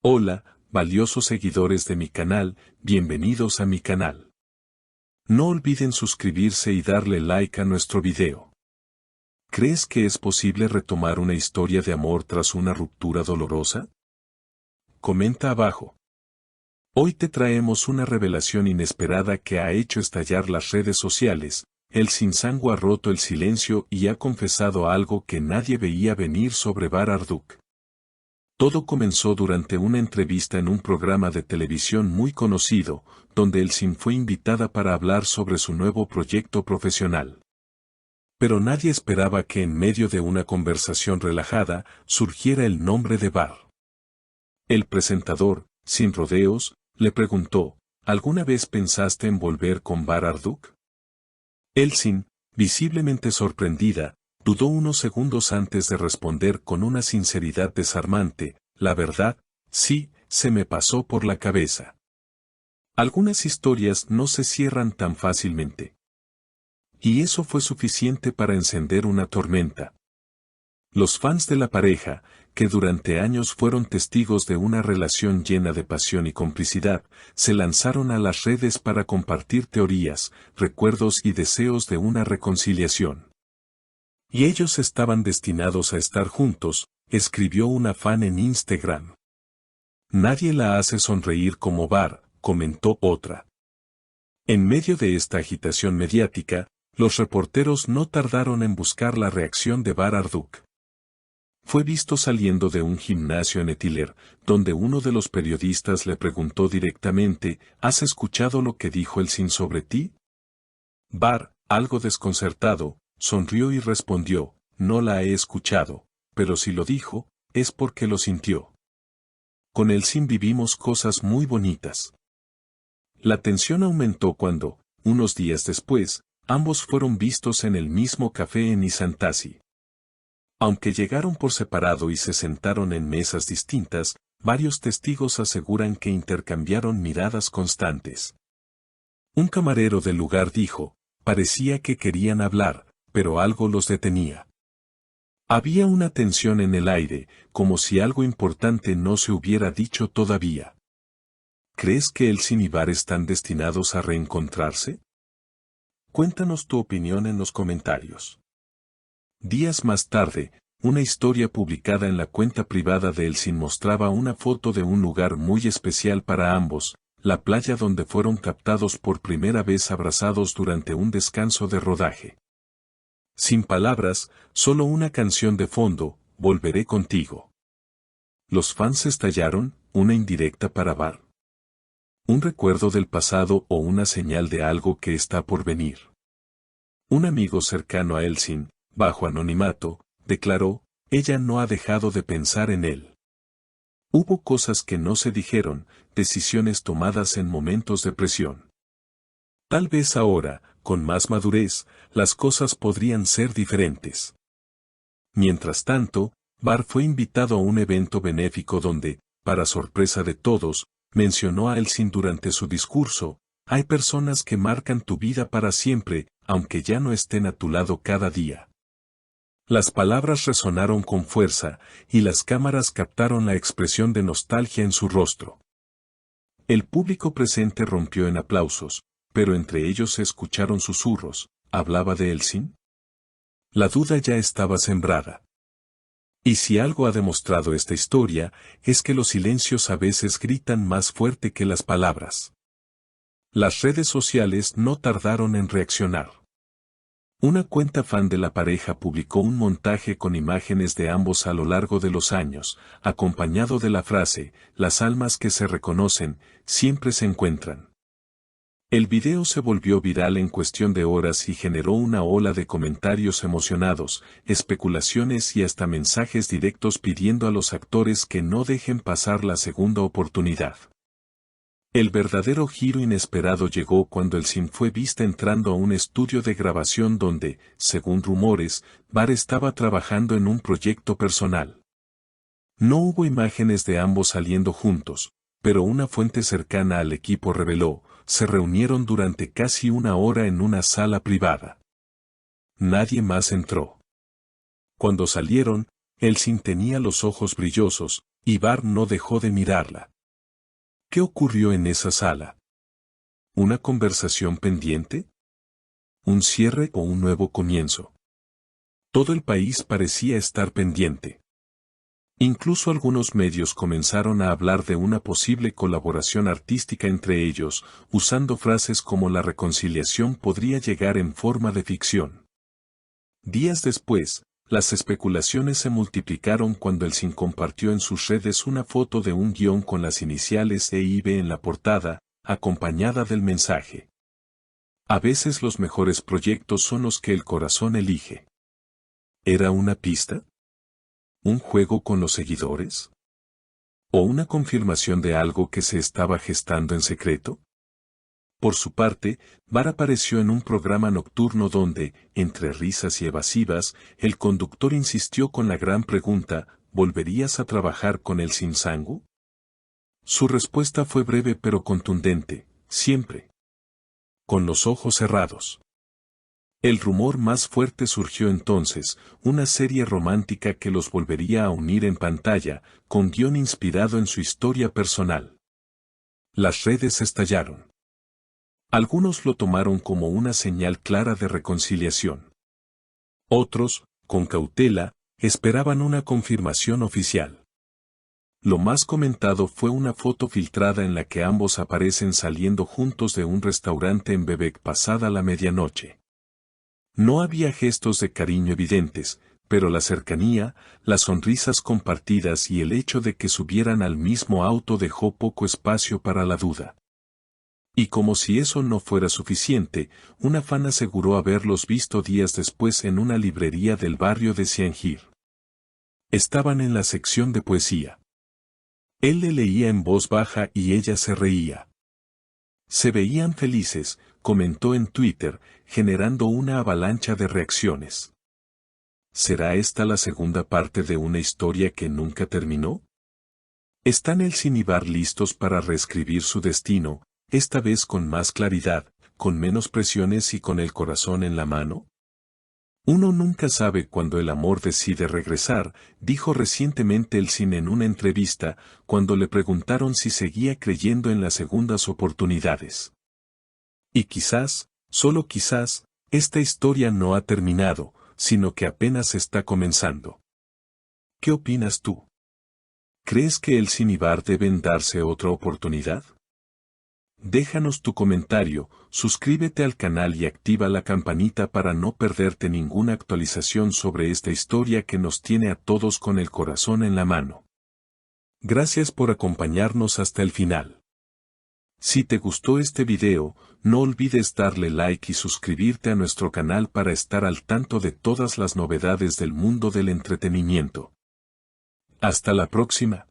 Hola, valiosos seguidores de mi canal, bienvenidos a mi canal. No olviden suscribirse y darle like a nuestro video. ¿Crees que es posible retomar una historia de amor tras una ruptura dolorosa? Comenta abajo. Hoy te traemos una revelación inesperada que ha hecho estallar las redes sociales. El Sinsango ha roto el silencio y ha confesado algo que nadie veía venir sobre Bar Marduk. Todo comenzó durante una entrevista en un programa de televisión muy conocido, donde Elsin fue invitada para hablar sobre su nuevo proyecto profesional. Pero nadie esperaba que en medio de una conversación relajada surgiera el nombre de Bar. El presentador, sin rodeos, le preguntó, ¿alguna vez pensaste en volver con Bar Marduk? Elsin, visiblemente sorprendida, dudó unos segundos antes de responder con una sinceridad desarmante, la verdad, sí, se me pasó por la cabeza. Algunas historias no se cierran tan fácilmente. Y eso fue suficiente para encender una tormenta. Los fans de la pareja, que durante años fueron testigos de una relación llena de pasión y complicidad, se lanzaron a las redes para compartir teorías, recuerdos y deseos de una reconciliación. Y ellos estaban destinados a estar juntos, escribió una fan en Instagram. Nadie la hace sonreír como Bar, comentó otra. En medio de esta agitación mediática, los reporteros no tardaron en buscar la reacción de Bar Marduk. Fue visto saliendo de un gimnasio en Etiler, donde uno de los periodistas le preguntó directamente, ¿has escuchado lo que dijo Elsin sobre ti? Bar, algo desconcertado, sonrió y respondió, no la he escuchado, pero si lo dijo, es porque lo sintió. Con Elsin vivimos cosas muy bonitas. La tensión aumentó cuando, unos días después, ambos fueron vistos en el mismo café en Isantasi. Aunque llegaron por separado y se sentaron en mesas distintas, varios testigos aseguran que intercambiaron miradas constantes. Un camarero del lugar dijo, parecía que querían hablar, pero algo los detenía. Había una tensión en el aire, como si algo importante no se hubiera dicho todavía. ¿Crees que Elsin y Bar están destinados a reencontrarse? Cuéntanos tu opinión en los comentarios. Días más tarde, una historia publicada en la cuenta privada de Elsin mostraba una foto de un lugar muy especial para ambos, la playa donde fueron captados por primera vez abrazados durante un descanso de rodaje. Sin palabras, solo una canción de fondo, Volveré contigo. Los fans estallaron, una indirecta para Bar. Un recuerdo del pasado o una señal de algo que está por venir. Un amigo cercano a Elsin, bajo anonimato, declaró, ella no ha dejado de pensar en él. Hubo cosas que no se dijeron, decisiones tomadas en momentos de presión. Tal vez ahora, con más madurez, las cosas podrían ser diferentes. Mientras tanto, Bar fue invitado a un evento benéfico donde, para sorpresa de todos, mencionó a Elsin durante su discurso, hay personas que marcan tu vida para siempre, aunque ya no estén a tu lado cada día. Las palabras resonaron con fuerza, y las cámaras captaron la expresión de nostalgia en su rostro. El público presente rompió en aplausos, pero entre ellos se escucharon susurros, ¿hablaba de Elsin? La duda ya estaba sembrada. Y si algo ha demostrado esta historia, es que los silencios a veces gritan más fuerte que las palabras. Las redes sociales no tardaron en reaccionar. Una cuenta fan de la pareja publicó un montaje con imágenes de ambos a lo largo de los años, acompañado de la frase, las almas que se reconocen, siempre se encuentran. El video se volvió viral en cuestión de horas y generó una ola de comentarios emocionados, especulaciones y hasta mensajes directos pidiendo a los actores que no dejen pasar la segunda oportunidad. El verdadero giro inesperado llegó cuando Elsin fue vista entrando a un estudio de grabación donde, según rumores, Bar estaba trabajando en un proyecto personal. No hubo imágenes de ambos saliendo juntos, pero una fuente cercana al equipo reveló, se reunieron durante casi una hora en una sala privada. Nadie más entró. Cuando salieron, Elsin tenía los ojos brillosos, Ivar no dejó de mirarla. ¿Qué ocurrió en esa sala? ¿Una conversación pendiente? ¿Un cierre o un nuevo comienzo? Todo el país parecía estar pendiente. Incluso algunos medios comenzaron a hablar de una posible colaboración artística entre ellos, usando frases como la reconciliación podría llegar en forma de ficción. Días después, las especulaciones se multiplicaron cuando el Sin compartió en sus redes una foto de un guión con las iniciales EIB en la portada, acompañada del mensaje: a veces los mejores proyectos son los que el corazón elige. ¿Era una pista? ¿Un juego con los seguidores? ¿O una confirmación de algo que se estaba gestando en secreto? Por su parte, Var apareció en un programa nocturno donde, entre risas y evasivas, el conductor insistió con la gran pregunta: ¿volverías a trabajar con el Sin Sangu? Su respuesta fue breve pero contundente: siempre. Con los ojos cerrados. El rumor más fuerte surgió entonces: una serie romántica que los volvería a unir en pantalla, con guión inspirado en su historia personal. Las redes estallaron. Algunos lo tomaron como una señal clara de reconciliación. Otros, con cautela, esperaban una confirmación oficial. Lo más comentado fue una foto filtrada en la que ambos aparecen saliendo juntos de un restaurante en Bebek pasada la medianoche. No había gestos de cariño evidentes, pero la cercanía, las sonrisas compartidas y el hecho de que subieran al mismo auto dejó poco espacio para la duda. Y como si eso no fuera suficiente, una fan aseguró haberlos visto días después en una librería del barrio de Siangir. Estaban en la sección de poesía. Él le leía en voz baja y ella se reía. Se veían felices, comentó en Twitter, generando una avalancha de reacciones. ¿Será esta la segunda parte de una historia que nunca terminó? ¿Están el Sin y Var listos para reescribir su destino, esta vez con más claridad, con menos presiones y con el corazón en la mano? Uno nunca sabe cuándo el amor decide regresar, dijo recientemente el Sin en una entrevista, cuando le preguntaron si seguía creyendo en las segundas oportunidades. Y quizás, solo quizás, esta historia no ha terminado, sino que apenas está comenzando. ¿Qué opinas tú? ¿Crees que el Sin y Var deben darse otra oportunidad? Déjanos tu comentario, suscríbete al canal y activa la campanita para no perderte ninguna actualización sobre esta historia que nos tiene a todos con el corazón en la mano. Gracias por acompañarnos hasta el final. Si te gustó este video, no olvides darle like y suscribirte a nuestro canal para estar al tanto de todas las novedades del mundo del entretenimiento. Hasta la próxima.